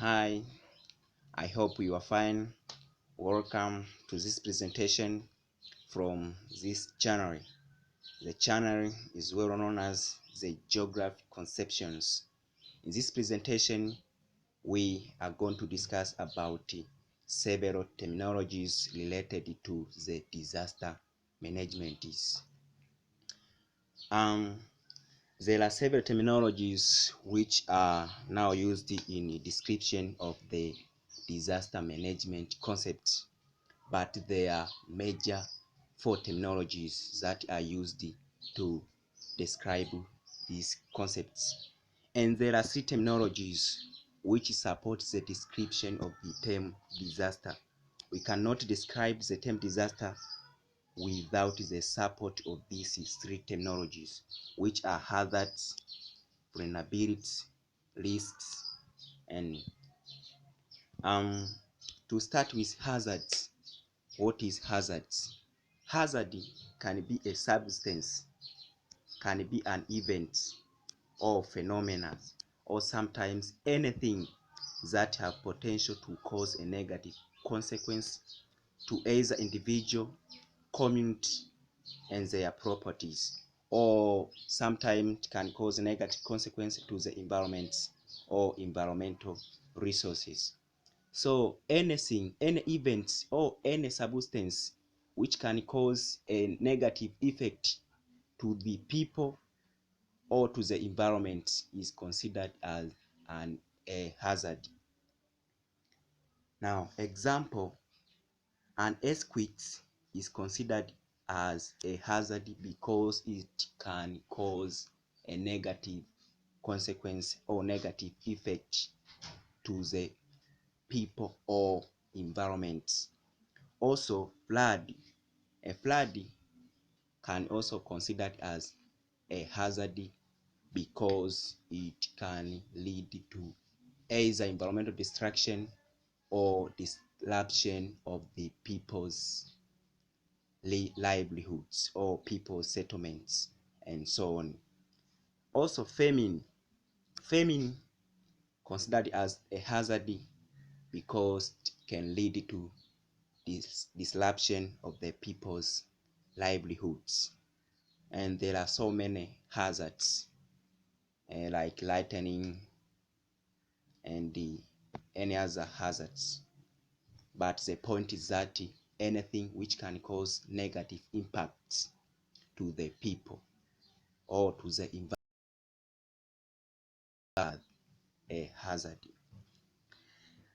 Hi, I hope you are fine. Welcome to this presentation from this channel. The channel is well known as the Geography Conceptions. In this presentation, we are going to discuss about several terminologies related to the disaster management. Um, there are several terminologies which are now used in the description of the disaster management concept, but there are major four terminologies that are used to describe these concepts. And there are three terminologies which support the description of the term disaster. We cannot describe the term disaster without the support of these three terminologies, which are hazards, vulnerabilities, risks, and to start with hazards. What is hazards? Hazard can be a substance, can be an event or phenomena, or sometimes anything that have potential to cause a negative consequence to either individual, community, and their properties, or sometimes can cause a negative consequence to the environment or environmental resources. So anything, any event or any substance which can cause a negative effect to the people or to the environment is considered as a hazard. Now, example, an earthquake is considered as a hazard because it can cause a negative consequence or negative effect to the people or environment. Also, a flood can also considered as a hazard because it can lead to either environmental destruction or disruption of the people's livelihoods or people's settlements and so on. Also, famine considered as a hazard because it can lead to disruption of the people's livelihoods. And there are so many hazards like lightning and any other hazards. But the point is that anything which can cause negative impacts to the people or to the environment is a hazard.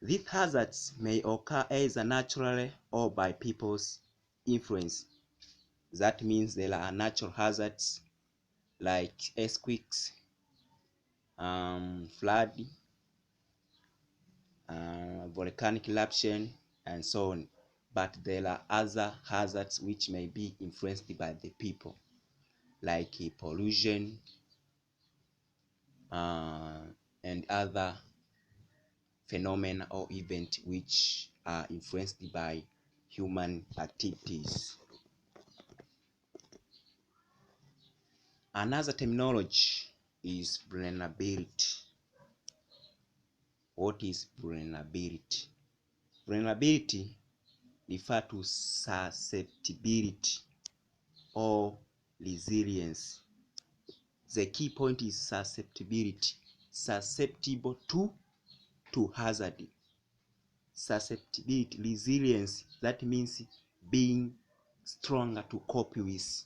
These hazards may occur either naturally or by people's influence. That means there are natural hazards like earthquakes, flood, volcanic eruption, and so on. But there are other hazards which may be influenced by the people, like pollution and other phenomena or events which are influenced by human activities. Another terminology is vulnerability. What is vulnerability? Vulnerability refers to susceptibility or resilience. The key point is susceptibility. Susceptible to hazard. Susceptibility, resilience, that means being stronger to cope with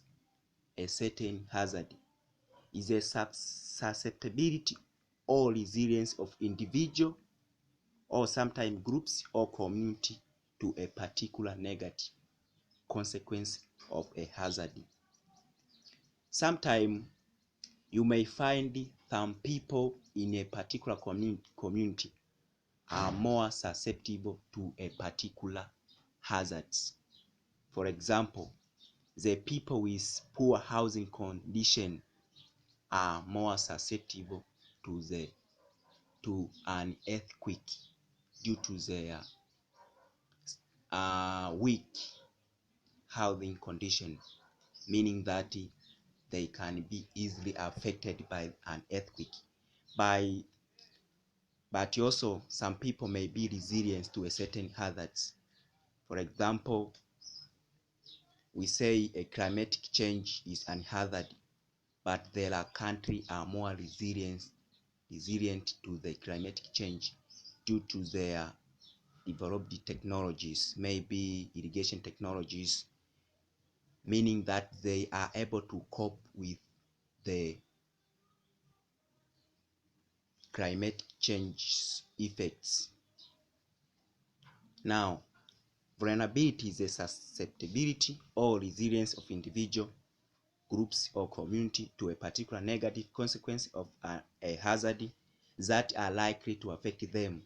a certain hazard. Is a susceptibility or resilience of individual or sometimes groups or community to a particular negative consequence of a hazard. Sometimes you may find some people in a particular community are more susceptible to a particular hazards. For example, the people with poor housing condition are more susceptible to an earthquake due to their weak housing condition, meaning that they can be easily affected by an earthquake. By but also some people may be resilient to a certain hazards. For example, we say a climatic change is an hazard, but there are countries are more resilient to the climatic change due to their developed technologies, maybe irrigation technologies, meaning that they are able to cope with the climate change effects. Now, vulnerability is a susceptibility or resilience of individual, groups, or community to a particular negative consequence of a hazard that are likely to affect them,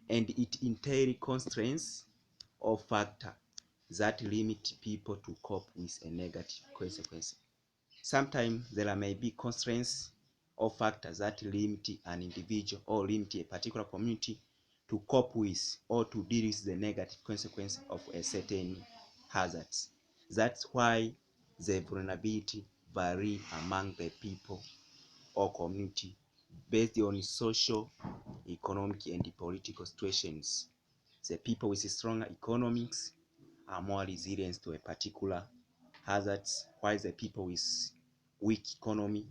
and it entails constraints or factors that limit people to cope with a negative consequence. Sometimes there may be constraints or factors that limit an individual or limit a particular community to cope with or to deal with the negative consequence of a certain hazards. That's why the vulnerability vary among the people or community based on social, economic, and political situations. The people with stronger economics are more resilient to a particular hazards, while the people with weak economy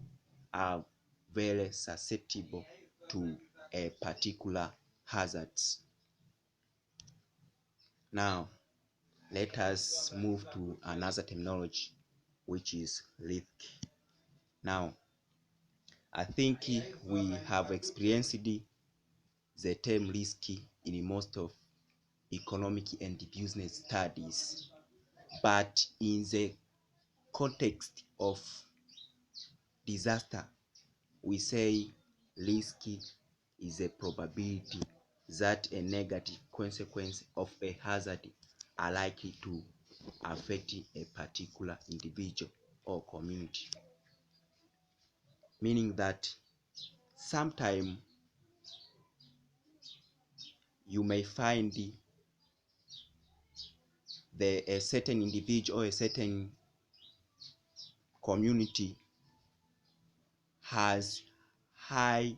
are very susceptible to a particular hazards. Now, let us move to another terminology, which is risk. Now, I think we have experienced the term risk in most of economic and business studies, but in the context of disaster, we say risk is a probability that a negative consequence of a hazard are likely to affect a particular individual or community. Meaning that sometime you may find a certain individual or a certain community has high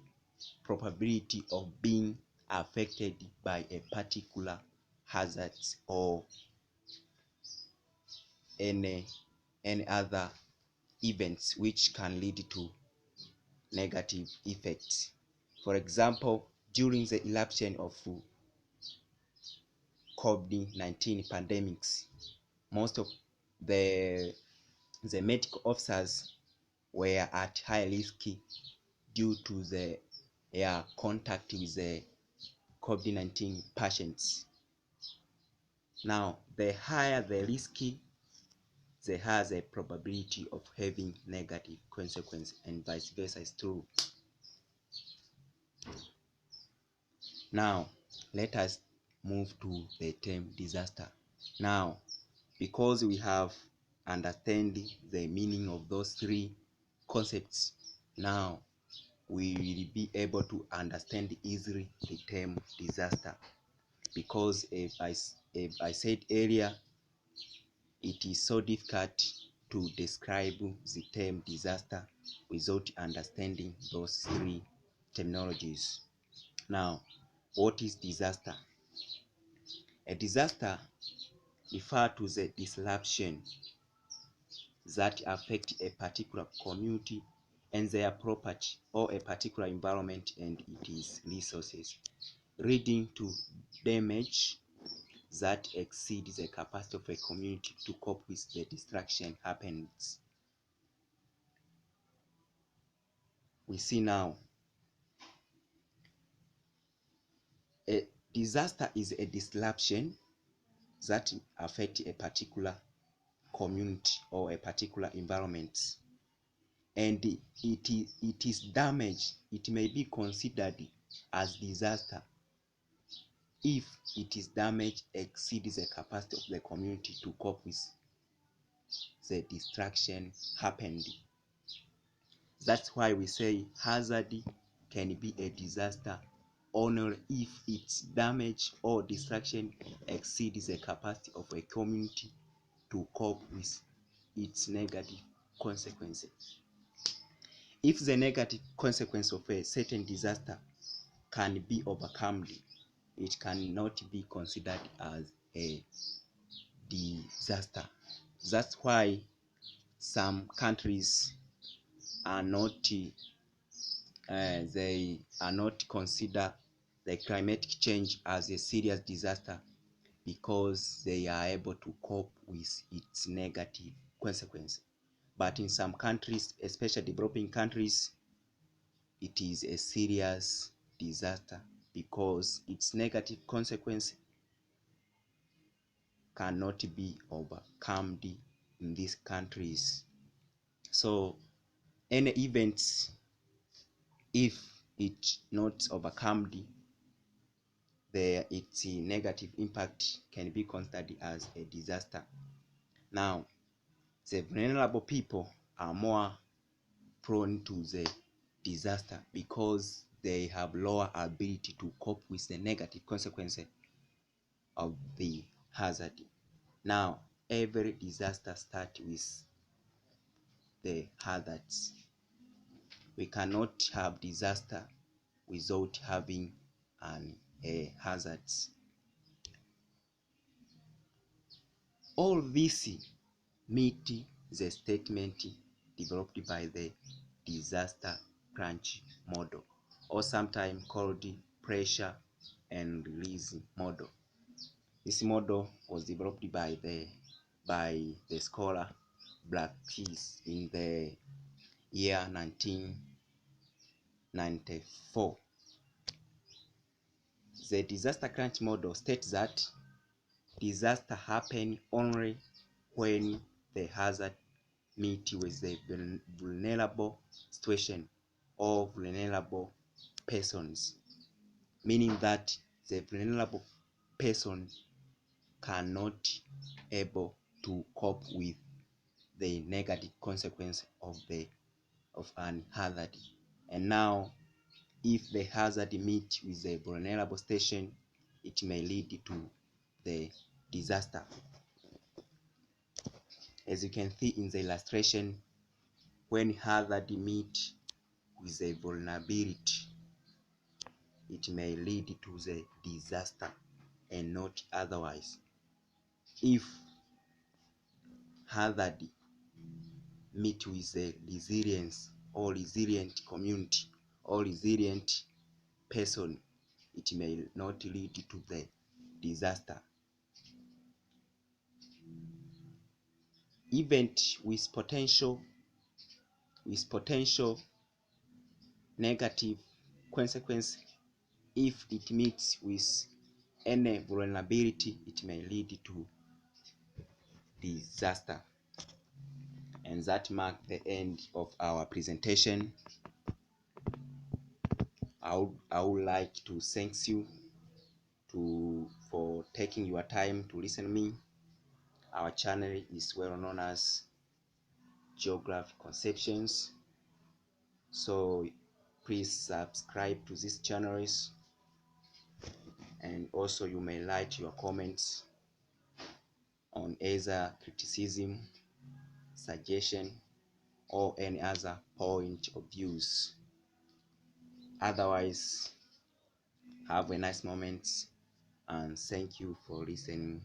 probability of being affected by a particular hazard or any other events which can lead to negative effects. For example, during the eruption of COVID-19 pandemics, most of the medical officers were at high risk due to their contact with the COVID-19 patients. Now, the higher the risk, the higher the probability of having negative consequence, and vice versa is true. Now, let us move to the term disaster. Now, because we have understand the meaning of those three concepts, now we will be able to understand easily the term disaster, because if I said earlier, it is so difficult to describe the term disaster without understanding those three terminologies. Now, what is disaster? A disaster refers to the disruption that affect a particular community and their property, or a particular environment and its resources, leading to damage that exceeds the capacity of a community to cope with the destruction happens. We see now, a disaster is a disruption that affects a particular community or a particular environment, and it is damage. It may be considered as disaster if it is damage exceeds the capacity of the community to cope with the destruction happened. That's why we say hazard can be a disaster only if its damage or destruction exceeds the capacity of a community to cope with its negative consequences. If the negative consequence of a certain disaster can be overcome. It cannot be considered as a disaster. That's why some countries are not they are not consider the climatic change as a serious disaster, because they are able to cope with its negative consequences. But in some countries, especially developing countries, it is a serious disaster because its negative consequence cannot be overcome in these countries. So any events, if it not overcome, its negative impact can be considered as a disaster. Now, the vulnerable people are more prone to the disaster because they have lower ability to cope with the negative consequences of the hazard. Now, every disaster starts with the hazards. We cannot have disaster without having a hazards. All this meet the statement developed by the disaster crunch model, or sometimes called pressure and release model. This model was developed by the scholar Blackis in the year 1994. The disaster crunch model states that disaster happen only when the hazard meet with the vulnerable situation or vulnerable persons, meaning that the vulnerable person cannot able to cope with the negative consequence of an hazard. And now, if the hazard meet with the vulnerable station, it may lead to the disaster. As you can see in the illustration, when hazard meet with a vulnerability, it may lead to the disaster and not otherwise. If hazard meet with a resilience or resilient community or resilient person, it may not lead to the disaster. Event with potential negative consequence, if it meets with any vulnerability, it may lead to disaster. And that marks the end of our presentation. I would like to thank you for taking your time to listen to me. Our channel is well known as Geography Conceptions, so please subscribe to these channels, and also you may write your comments on either criticism, suggestion, or any other point of views. Otherwise, have a nice moment and thank you for listening.